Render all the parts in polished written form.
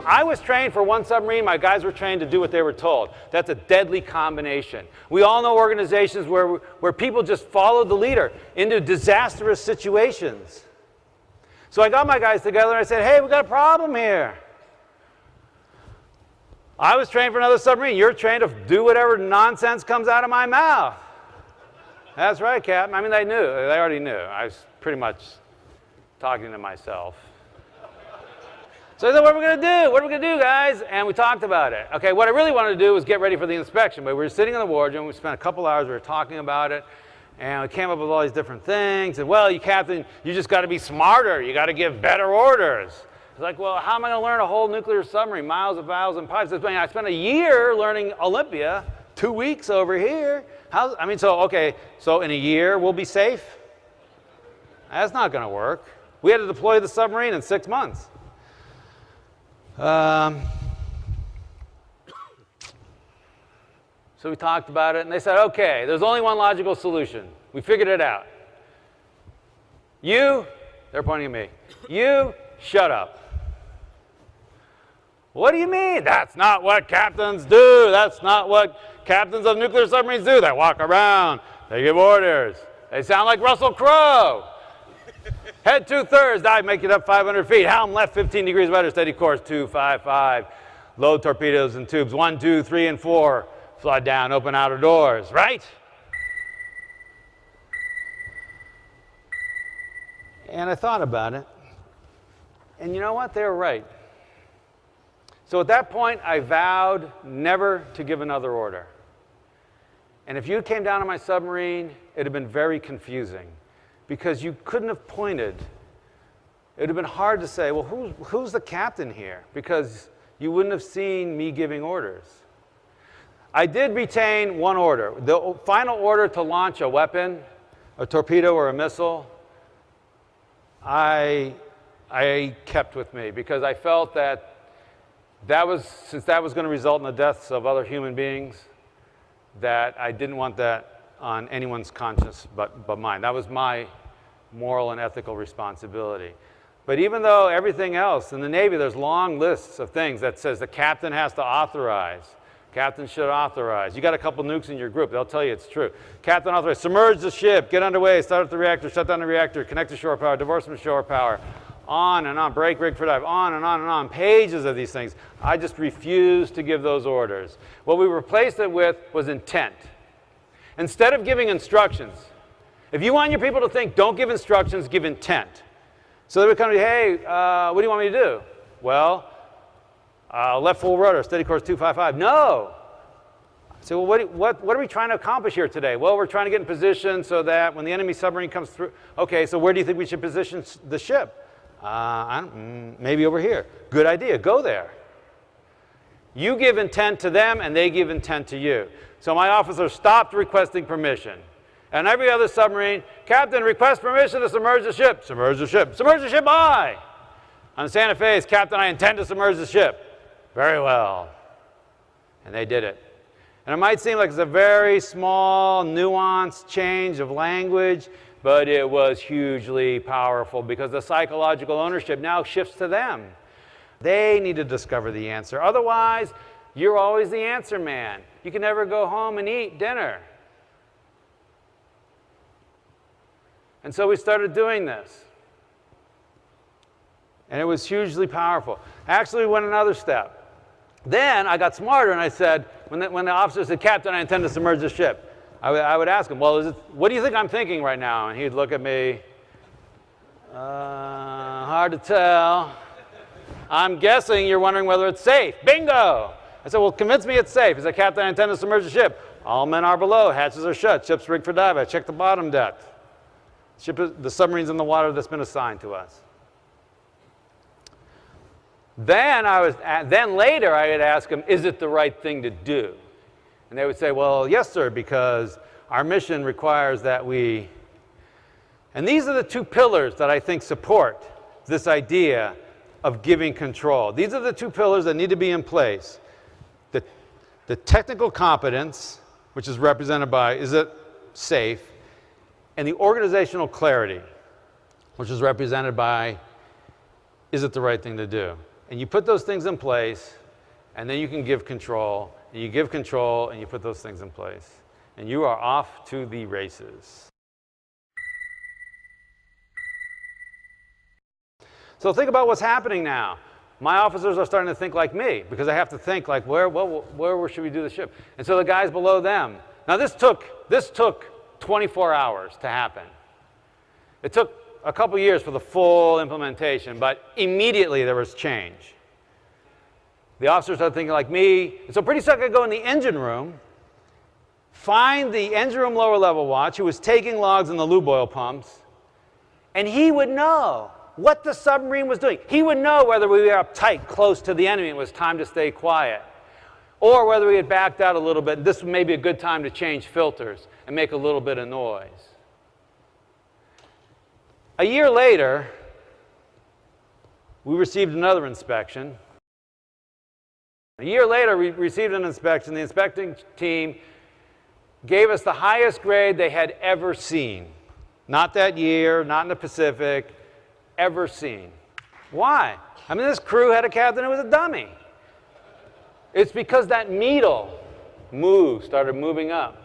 I was trained for one submarine, my guys were trained to do what they were told. That's a deadly combination. We all know organizations where people just followed the leader into disastrous situations. So I got my guys together and I said, hey, we got a problem here. I was trained for another submarine. You're trained to do whatever nonsense comes out of my mouth. That's right, Captain. I mean, they knew. They already knew. I was pretty much talking to myself. So I said, what are we going to do? What are we going to do, guys? And we talked about it. Okay, what I really wanted to do was get ready for the inspection. But we were sitting in the wardroom. We spent a couple hours. We were talking about it. And we came up with all these different things. And, well, you Captain, you just got to be smarter. You got to give better orders. It's like, well, how am I going to learn a whole nuclear submarine, miles of valves and pipes? I spent a year learning Olympia, 2 weeks over here. So in a year we'll be safe? That's not going to work. We had to deploy the submarine in 6 months. So we talked about it, and they said, okay, there's only one logical solution. We figured it out. You, they're pointing at me, you shut up. What do you mean? That's not what captains do. That's not what captains of nuclear submarines do. They walk around. They give orders. They sound like Russell Crowe. Head 2/3, dive, make it up 500 feet. Helm left 15 degrees rudder, steady course 255. Load torpedoes and tubes 1, 2, 3, and 4. Flood down, open outer doors, right? And I thought about it. And you know what? They were right. So at that point, I vowed never to give another order. And if you came down on my submarine, it would have been very confusing because you couldn't have pointed. It would have been hard to say, well, who's the captain here? Because you wouldn't have seen me giving orders. I did retain one order. The final order to launch a weapon, a torpedo or a missile, I kept with me because I felt that since that was going to result in the deaths of other human beings, that I didn't want that on anyone's conscience but mine. That was my moral and ethical responsibility. But even though everything else, in the Navy, there's long lists of things that says the captain has to authorize. Captain should authorize. You got a couple nukes in your group, they'll tell you it's true. Captain authorize, submerge the ship, get underway, start up the reactor, shut down the reactor, connect to shore power, divorce from shore power. On and on, break rig for dive, on and on and on, pages of these things. I just refused to give those orders. What we replaced it with was intent. Instead of giving instructions, if you want your people to think, don't give instructions, give intent. So they would come to you, hey, what do you want me to do? Well, left full rudder, steady course 255. No. I say, well, what are we trying to accomplish here today? Well, we're trying to get in position so that when the enemy submarine comes through, okay, so where do you think we should position the ship? Maybe over here. Good idea. Go there. You give intent to them, and they give intent to you. So my officer stopped requesting permission. And every other submarine, Captain, request permission to submerge the ship. Submerge the ship. Submerge the ship, aye. On Santa Fe, Captain, I intend to submerge the ship. Very well. And they did it. And it might seem like it's a very small, nuanced change of language, but it was hugely powerful because the psychological ownership now shifts to them. They need to discover the answer. Otherwise, you're always the answer man. You can never go home and eat dinner. And so we started doing this. And it was hugely powerful. Actually, we went another step. Then I got smarter and I said, when the officer said, Captain, I intend to submerge the ship, I would ask him, well, what do you think I'm thinking right now? And he'd look at me, hard to tell. I'm guessing you're wondering whether it's safe. Bingo! I said, well, convince me it's safe. He said, Captain, I intend to submerge the ship. All men are below, hatches are shut, ship's rigged for dive. I checked the bottom depth. The submarine's in the water that's been assigned to us. Then later I would ask them, is it the right thing to do? And they would say, well, yes, sir, because our mission requires that we... And these are the two pillars that I think support this idea of giving control. These are the two pillars that need to be in place. The technical competence, which is represented by, is it safe? And the organizational clarity, which is represented by, is it the right thing to do? And you put those things in place, and then you can give control. And you give control, and you put those things in place. And you are off to the races. So think about what's happening now. My officers are starting to think like me, because I have to think like, where should we do the ship? And so the guys below them. Now this took 24 hours to happen. It took a couple years for the full implementation, but immediately there was change. The officers started thinking like me. And so pretty soon I could go in the engine room, find the engine room lower level watch who was taking logs in the lube oil pumps, and he would know what the submarine was doing. He would know whether we were up tight, close to the enemy, and it was time to stay quiet, or whether we had backed out a little bit, and this may be a good time to change filters and make a little bit of noise. A year later, we received another inspection. A year later, we received an inspection. The inspecting team gave us the highest grade they had ever seen. Not that year, not in the Pacific, ever seen. Why? I mean, this crew had a captain who was a dummy. It's because that needle started moving up.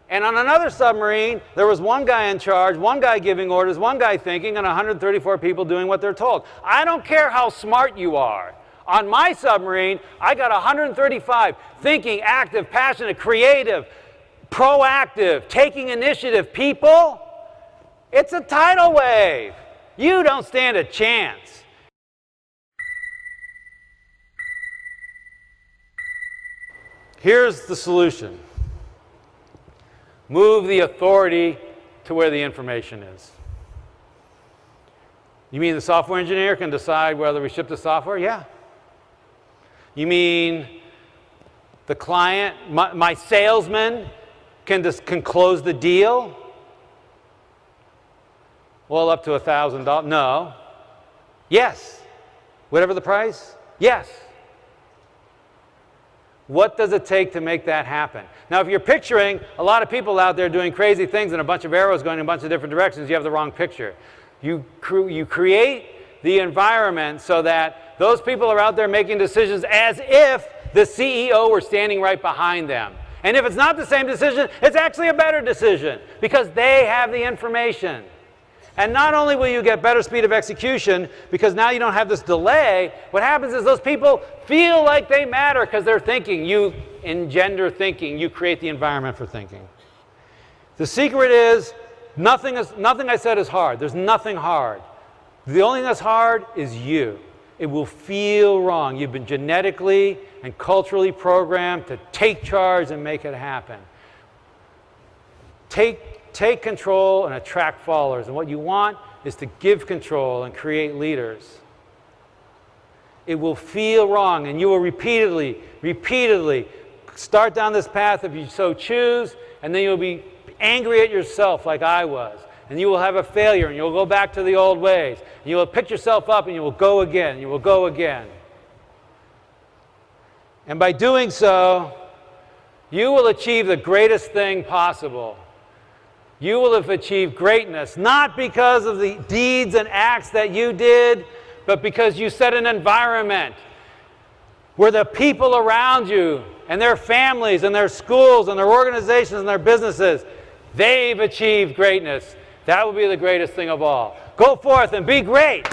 And on another submarine, there was one guy in charge, one guy giving orders, one guy thinking, and 134 people doing what they're told. I don't care how smart you are. On my submarine, I got 135 thinking, active, passionate, creative, proactive, taking initiative people. It's a tidal wave. You don't stand a chance. Here's the solution. Move the authority to where the information is. You mean the software engineer can decide whether we ship the software? Yeah. You mean the client, my salesman can close the deal? Well, up to $1,000. No. Yes. Whatever the price? Yes. What does it take to make that happen? Now, if you're picturing a lot of people out there doing crazy things and a bunch of arrows going in a bunch of different directions, you have the wrong picture. You create the environment so that those people are out there making decisions as if the CEO were standing right behind them. And if it's not the same decision, it's actually a better decision because they have the information. And not only will you get better speed of execution, because now you don't have this delay, what happens is those people feel like they matter because they're thinking. You engender thinking. You create the environment for thinking. The secret is nothing I said is hard. There's nothing hard. The only thing that's hard is you. It will feel wrong. You've been genetically and culturally programmed to take charge and make it happen. Take control and attract followers. And what you want is to give control and create leaders. It will feel wrong, and you will repeatedly start down this path if you so choose, and then you'll be angry at yourself like I was. And you will have a failure, and you'll go back to the old ways. And you will pick yourself up, and you will go again. You will go again. And by doing so, you will achieve the greatest thing possible. You will have achieved greatness, not because of the deeds and acts that you did, but because you set an environment where the people around you and their families and their schools and their organizations and their businesses, they've achieved greatness. That will be the greatest thing of all. Go forth and be great.